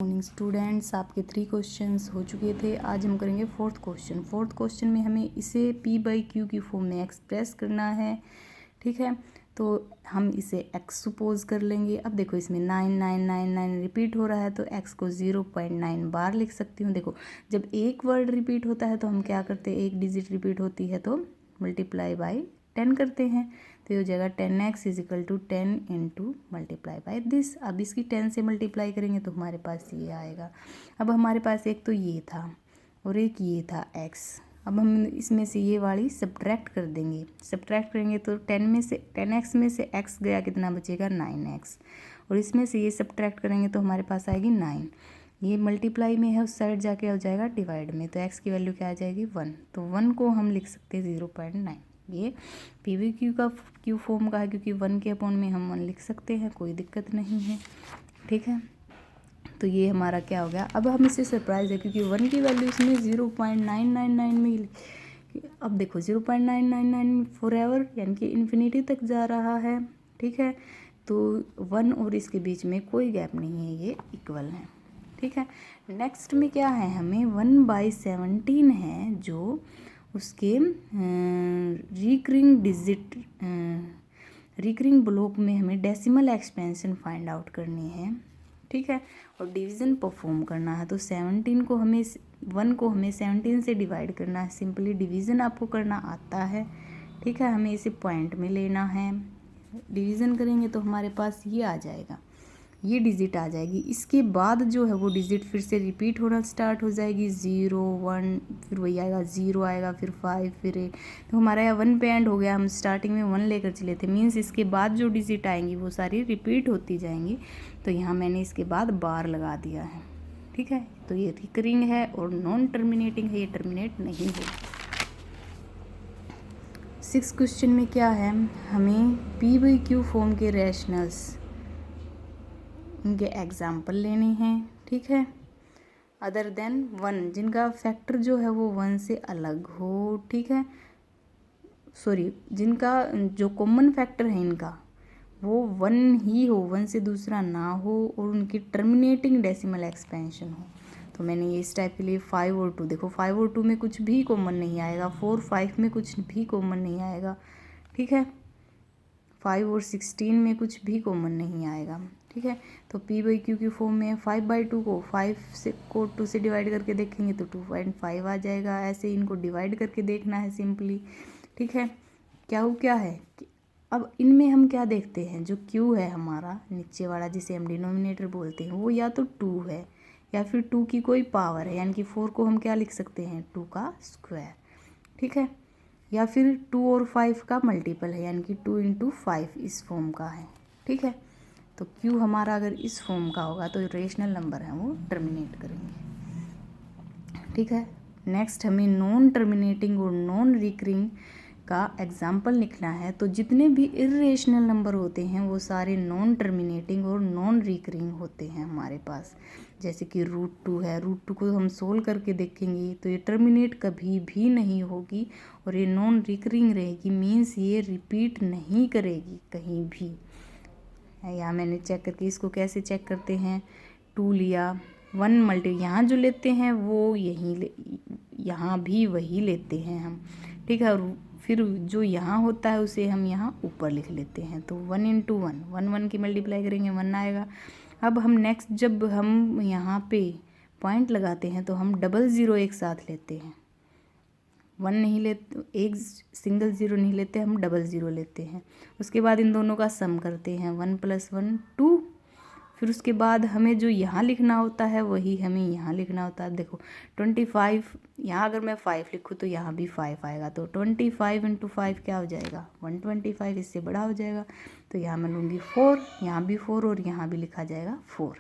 Morning students, आपके 3 questions हो चुके थे। आज हम करेंगे फोर्थ क्वेश्चन में हमें इसे p/q की फॉर्म में एक्सप्रेस करना है। ठीक है, तो हम इसे x सपोज कर लेंगे। अब देखो इसमें 9999 रिपीट हो रहा है तो x को 0.9 बार लिख सकती हूँ। देखो जब एक वर्ड रिपीट होता है तो हम क्या करते हैं, एक डिजिट रिपीट होती है तो मल्टीप्लाई बाई 10 करते हैं। तो ये हो जाएगा 10x = 10 into multiply by this. अब इसकी 10 से मल्टीप्लाई करेंगे तो हमारे पास ये आएगा। अब हमारे पास एक तो ये था और एक ये था x। अब हम इसमें से ये वाली सब्ट्रैक्ट कर देंगे। सब्ट्रैक्ट करेंगे तो 10x में से x गया, कितना बचेगा 9x। और इसमें से ये सब्ट्रैक्ट करेंगे तो हमारे पास आएगी 9। ये मल्टीप्लाई में है, उस साइड जाके हो जाएगा डिवाइड में, तो x की वैल्यू क्या आ जाएगी 1। तो 1 को हम लिख सकते हैं 0.9। ये p/q का q फॉर्म का है क्योंकि 1 के अपॉन में हम 1 लिख सकते हैं, कोई दिक्कत नहीं है। ठीक है, तो ये हमारा क्या हो गया। अब हम इससे सरप्राइज है क्योंकि 1 की वैल्यू इसमें 0.999 में। अब देखो 0.999 फॉरएवर यानी कि इन्फिनिटी तक जा रहा है। ठीक है, तो 1 और इसके बीच में कोई गैप नहीं है, ये इक्वल है। ठीक है, नेक्स्ट में क्या है, हमें 1/17 है जो उसके रिकरिंग ब्लॉक में हमें डेसिमल एक्सपेंशन फाइंड आउट करनी है। ठीक है, और डिवीज़न परफॉर्म करना है। तो 1 को हमें 17 से डिवाइड करना है। सिंपली डिवीज़न आपको करना आता है। ठीक है, हमें इसे पॉइंट में लेना है। डिवीज़न करेंगे तो हमारे पास ये आ जाएगा, ये डिजिट आ जाएगी। इसके बाद जो है वो डिजिट फिर से रिपीट होना स्टार्ट हो जाएगी। 0 1, फिर वही आएगा 0 आएगा, फिर 5, फिर 8। तो हमारा यहाँ 1 पे एंड हो गया। हम स्टार्टिंग में 1 लेकर चले थे, मीन्स इसके बाद जो डिजिट आएंगी वो सारी रिपीट होती जाएंगी। तो यहाँ मैंने इसके बाद बार लगा दिया है। ठीक है, तो ये रिकरिंग है और नॉन टर्मिनेटिंग है, ये टर्मिनेट नहीं होगी। 6 क्वेश्चन में क्या है, हमें p/q फॉर्म के रैशनल्स, इनके एग्जाम्पल लेने हैं। ठीक है, अदर देन 1, जिनका फैक्टर जो है वो 1 से अलग हो। ठीक है, सॉरी, जिनका जो कॉमन फैक्टर है इनका वो 1 ही हो, 1 से दूसरा ना हो, और उनकी टर्मिनेटिंग डेसिमल एक्सपेंशन हो। तो मैंने ये इस टाइप के लिए 5 और 2, देखो 5 और 2 में कुछ भी कॉमन नहीं आएगा, 4 5 में कुछ भी कॉमन नहीं आएगा। ठीक है, 5 और 16 में कुछ भी कॉमन नहीं आएगा। ठीक है, तो p/q की फॉर्म में 5/2 को 2 से डिवाइड करके देखेंगे तो 2.5 आ जाएगा। ऐसे इनको डिवाइड करके देखना है सिंपली। ठीक है, क्या है कि अब इनमें हम क्या देखते हैं, जो q है हमारा नीचे वाला जिसे हम डिनोमिनेटर बोलते हैं, वो या तो 2 है या फिर 2 की कोई पावर है, यानी कि 4 को हम क्या लिख सकते हैं, 2 का स्क्वायर। ठीक है, या फिर 2 और 5 का मल्टीपल है, यानी कि 2 × 5 इस फॉर्म का है। ठीक है, तो q हमारा अगर इस फॉर्म का होगा तो रेशनल नंबर है वो टर्मिनेट करेंगे। ठीक है, नेक्स्ट हमें नॉन टर्मिनेटिंग और नॉन रिकरिंग का एग्जाम्पल लिखना है। तो जितने भी इर्रेशनल नंबर होते हैं वो सारे नॉन टर्मिनेटिंग और नॉन रिकरिंग होते हैं हमारे पास। जैसे कि √2 है, √2 को हम सोल्व करके देखेंगे तो ये टर्मिनेट कभी भी नहीं होगी और ये नॉन रिकरिंग रहेगी, मीन्स ये रिपीट नहीं करेगी कहीं भी। यहाँ मैंने चेक करके, इसको कैसे चेक करते हैं, 2 लिया, 1 मल्टी यहाँ जो लेते हैं वो यहाँ भी वही लेते हैं हम। ठीक है, और फिर जो यहाँ होता है उसे हम यहाँ ऊपर लिख लेते हैं। तो 1 × 1 1 की मल्टीप्लाई करेंगे 1 आएगा। अब हम नेक्स्ट जब हम यहाँ पे पॉइंट लगाते हैं तो हम डबल ज़ीरो एक साथ लेते हैं। 1 नहीं लेते, एक सिंगल ज़ीरो नहीं लेते, हम डबल ज़ीरो लेते हैं। उसके बाद इन दोनों का सम करते हैं, 1 + 1 2। फिर उसके बाद हमें जो यहाँ लिखना होता है वही हमें यहाँ लिखना होता है। देखो 25, यहाँ अगर मैं 5 लिखूँ तो यहाँ भी 5 आएगा, तो 25 × 5 क्या हो जाएगा 125, इससे बड़ा हो जाएगा। तो यहाँ मैं लूँगी 4, यहाँ भी 4 और यहाँ भी लिखा जाएगा 4।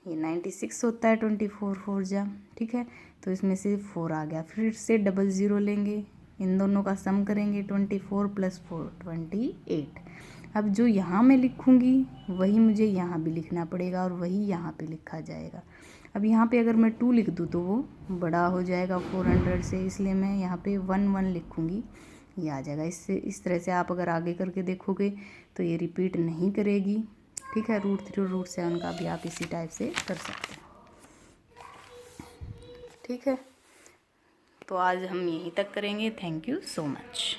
ये 96 होता है, 24 4 जा। ठीक है, तो इसमें से 4 आ गया। फिर से डबल ज़ीरो लेंगे, इन दोनों का सम करेंगे, 24 + 4 28। अब जो यहाँ मैं लिखूँगी वही मुझे यहाँ भी लिखना पड़ेगा और वही यहाँ पे लिखा जाएगा। अब यहाँ पे अगर मैं 2 लिख दूँ तो वो बड़ा हो जाएगा 400 से, इसलिए मैं यहाँ पे 1 1 लिखूँगी, ये आ जाएगा। इससे इस तरह से आप अगर आगे करके देखोगे तो ये रिपीट नहीं करेगी। ठीक है, √3 और √7 का भी आप इसी टाइप से कर सकते हैं। ठीक है, तो आज हम यहीं तक करेंगे। Thank you so much.